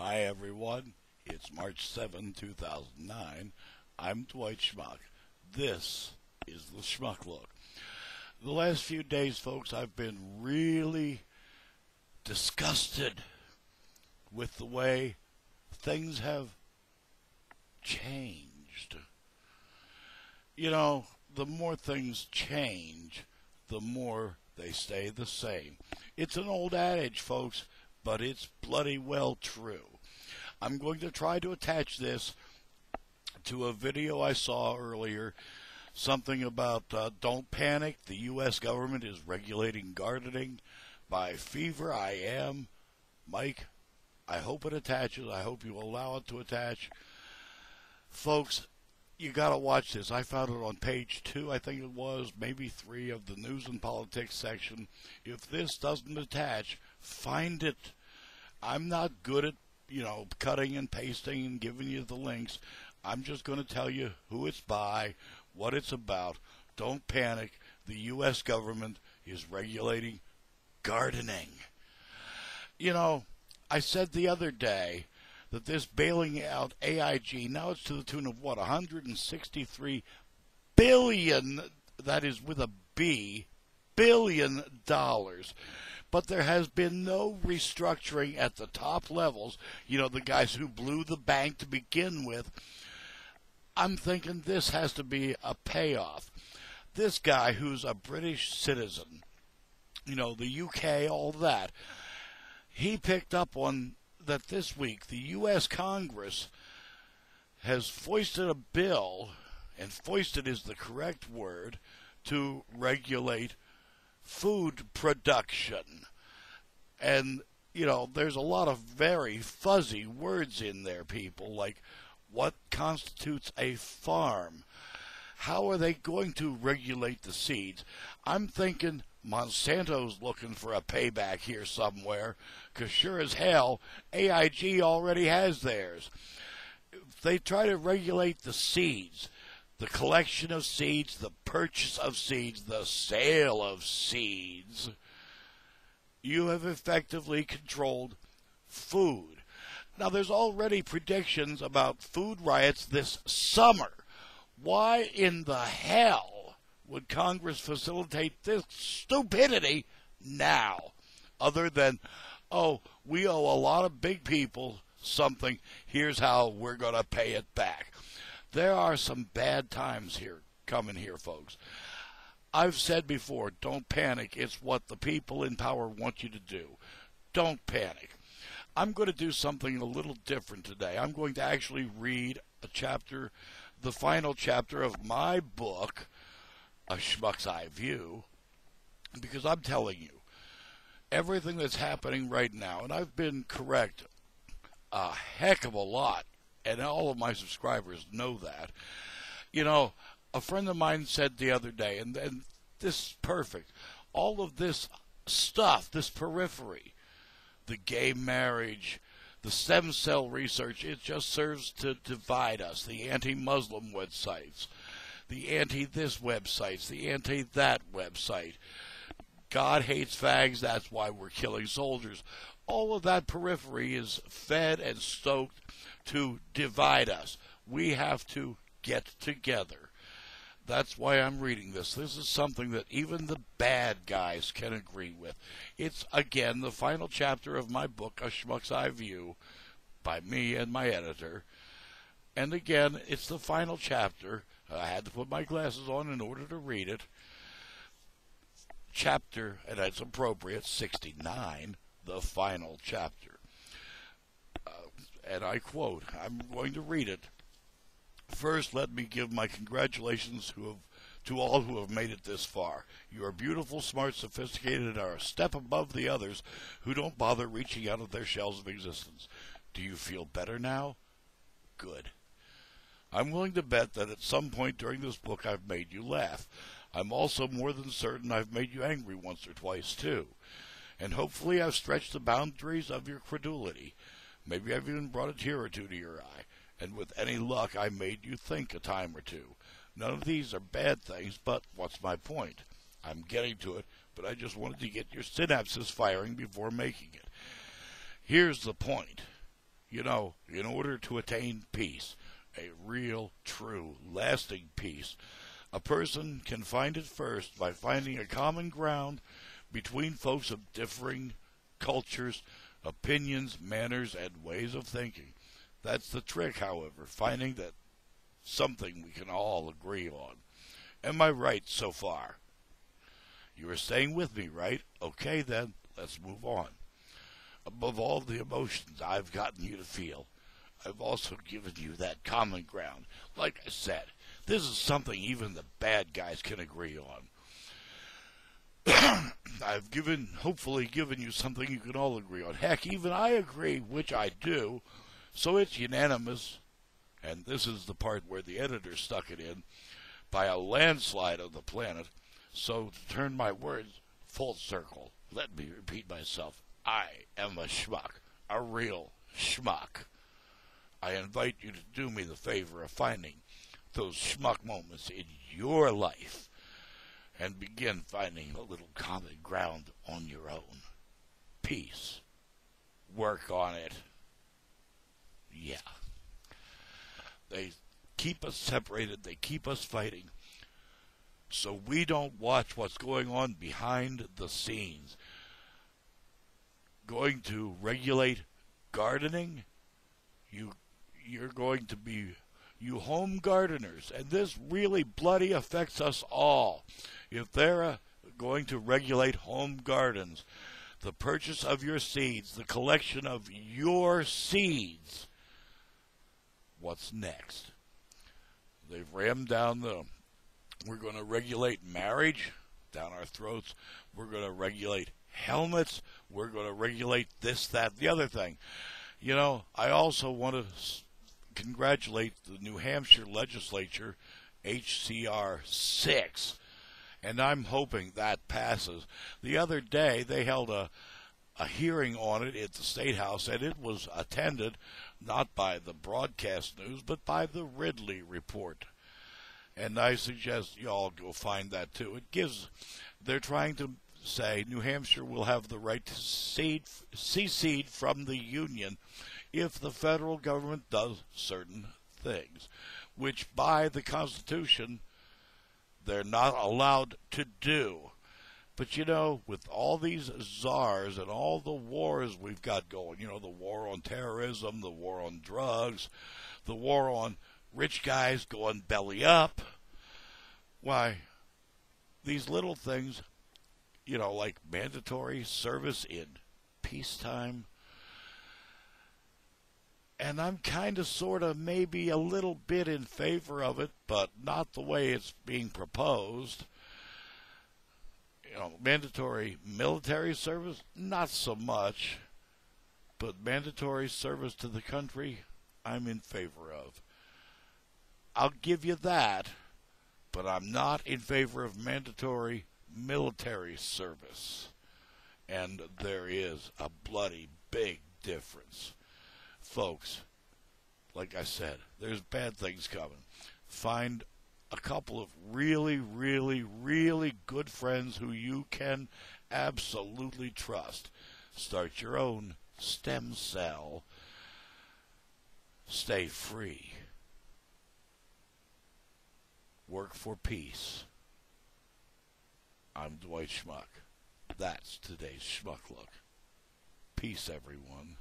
Hi everyone, it's March 7, 2009. I'm Dwight Schmuck. This is the Schmuck Look. The last few days, folks, I've been really disgusted with the way things have changed. You know, the more things change, the more they stay the same. It's an old adage, folks, but it's bloody well true. I'm going to try to attach this to a video I saw earlier, something about don't panic, the U.S. government is regulating gardening by Fever. I am. Mike, I hope it attaches. I hope you allow it to attach. Folks, you got to watch this. I found it on page 2, I think it was, maybe 3 of the news and politics section. If this doesn't attach, find it. I'm not good at, cutting and pasting and giving you the links. I'm just going to tell you who it's by, what it's about. Don't panic. The U.S. government is regulating gardening. I said the other day that this bailing out AIG, now it's to the tune of what, 163 billion, that is with a B, billion dollars. But there has been no restructuring at the top levels, the guys who blew the bank to begin with. I'm thinking this has to be a payoff. This guy who's a British citizen, the UK, all that, he picked up on that this week the U.S. Congress has foisted a bill, and foisted is the correct word, to regulate food production. And, there's a lot of very fuzzy words in there, people, like what constitutes a farm? How are they going to regulate the seeds? I'm thinking Monsanto's looking for a payback here somewhere, because sure as hell, AIG already has theirs. If they try to regulate the seeds, the collection of seeds, the purchase of seeds, the sale of seeds, you have effectively controlled food. Now, there's already predictions about food riots this summer. Why in the hell would Congress facilitate this stupidity now? Other than, we owe a lot of big people something, here's how we're going to pay it back. There are some bad times coming here, folks. I've said before, don't panic. It's what the people in power want you to do. Don't panic. I'm going to do something a little different today. I'm going to actually read a chapter, the final chapter of my book, A Schmuck's Eye View, because I'm telling you, everything that's happening right now, and I've been correct a heck of a lot, and all of my subscribers know that. A friend of mine said the other day, and this is perfect, all of this stuff, this periphery, the gay marriage, the stem cell research, it just serves to divide us. The anti-Muslim websites, the anti-this websites, the anti-that website. God hates fags, that's why we're killing soldiers. All of that periphery is fed and stoked to divide us. We have to get together. That's why I'm reading this. This is something that even the bad guys can agree with. It's, again, the final chapter of my book, A Schmuck's Eye View, by me and my editor. And again, it's the final chapter. I had to put my glasses on in order to read it. Chapter, and that's appropriate, 69, the final chapter. And I quote, I'm going to read it. First, let me give my congratulations to all who have made it this far. You are beautiful, smart, sophisticated, and are a step above the others who don't bother reaching out of their shells of existence. Do you feel better now? Good. I'm willing to bet that at some point during this book I've made you laugh. I'm also more than certain I've made you angry once or twice, too. And hopefully I've stretched the boundaries of your credulity. Maybe I've even brought a tear or two to your eye. And with any luck, I made you think a time or two. None of these are bad things, but what's my point? I'm getting to it, but I just wanted to get your synapses firing before making it. Here's the point. You know, in order to attain peace, a real, true, lasting peace, a person can find it first by finding a common ground between folks of differing cultures, opinions, manners, and ways of thinking. That's the trick, however, finding that something we can all agree on. Am I right so far? You are staying with me, right? Okay, then, let's move on. Above all the emotions I've gotten you to feel, I've also given you that common ground. Like I said, this is something even the bad guys can agree on. I've hopefully given you something you can all agree on. Heck, even I agree, which I do, so it's unanimous. And this is the part where the editor stuck it in, by a landslide of the planet. So to turn my words full circle, let me repeat myself. I am a schmuck, a real schmuck. I invite you to do me the favor of finding those schmuck moments in your life and begin finding a little common ground on your own. Peace. Work on it. Yeah. They keep us separated. They keep us fighting. So we don't watch what's going on behind the scenes. Going to regulate gardening? You're going to be, you home gardeners, and this really bloody affects us all. If they're going to regulate home gardens, the purchase of your seeds, the collection of your seeds, what's next? They've rammed down we're going to regulate marriage down our throats. We're going to regulate helmets. We're going to regulate this, that, the other thing. You know, I also want to congratulate the New Hampshire legislature, HCR 6, and I'm hoping that passes. The other day, they held a hearing on it at the State House, and it was attended not by the broadcast news, but by the Ridley Report. And I suggest you all go find that too. They're trying to say New Hampshire will have the right to secede from the Union if the federal government does certain things, which by the Constitution they're not allowed to do. But you know, with all these czars and all the wars we've got going, you know, the war on terrorism, the war on drugs, the war on rich guys going belly up, why, these little things, you know, like mandatory service in peacetime, and I'm kind of, sort of, maybe a little bit in favor of it, but not the way it's being proposed. You know, mandatory military service, not so much, but mandatory service to the country, I'm in favor of. I'll give you that, but I'm not in favor of mandatory military service. And there is a bloody big difference. Folks, like I said, there's bad things coming. Find a couple of really, really, really good friends who you can absolutely trust. Start your own stem cell. Stay free. Work for peace. I'm Dwight Schmuck. That's today's Schmuck Look. Peace, everyone.